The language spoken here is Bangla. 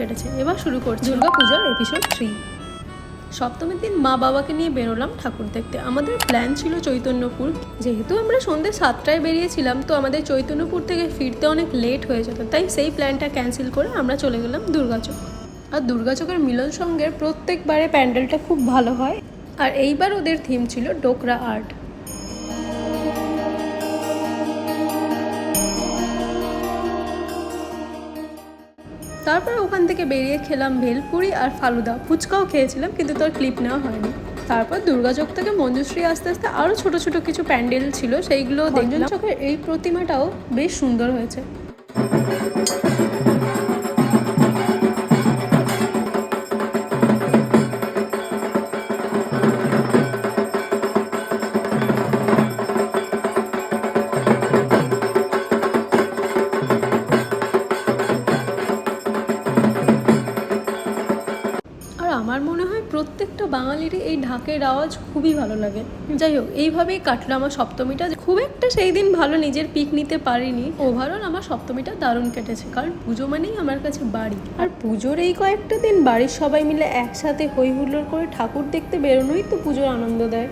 কেটেছে। এবার শুরু করছি দুর্গাপূজার এপিসোড 3। সপ্তমীর দিন মা বাবাকে নিয়ে বেরোলাম ঠাকুর দেখতে। আমাদের প্ল্যান ছিল চৈতন্যপুর। যেহেতু আমরা সন্ধ্যে 7টায় বেরিয়েছিলাম, তো আমাদের চৈতন্যপুর থেকে ফিরতে অনেক লেট হয়ে যেত, তাই সেই প্ল্যানটা ক্যান্সেল করে আমরা চলে গেলাম দুর্গাচক। আর দুর্গাচকের মিলন সঙ্গের প্রত্যেকবারে প্যান্ডেলটা খুব ভালো হয়, আর এইবার ওদের থিম ছিল ডোকরা আর্ট। তারপরে ওখান থেকে বেরিয়ে খেলাম ভেলপুরি আর ফালুদা, ফুচকাও খেয়েছিলাম, কিন্তু তোর ক্লিপ নেওয়া হয়নি। তারপর দুর্গাচক থেকে মঞ্জুশ্রী আস্তে আস্তে আরও ছোট ছোট কিছু প্যান্ডেল ছিল, সেইগুলো দেখলাম। চকের এই প্রতিমাটাও বেশ সুন্দর হয়েছে। আমার মনে হয় প্রত্যেকটা বাঙালিরই এই ঢাকের আওয়াজ খুবই ভালো লাগে। যাই হোক, এইভাবেই কাটলো আমার সপ্তমীটা। খুব একটা সেই দিন ভালো নিজের পিক নিতে পারিনি। ওভারঅল আমার সপ্তমীটা দারুণ কেটেছে, কারণ পুজো মানেই আমার কাছে বাড়ি। আর পুজোর এই কয়েকটা দিন বাড়ির সবাই মিলে একসাথে হই হুল্লোড় করে ঠাকুর দেখতে বেরোনোই তো পুজোর আনন্দ দেয়।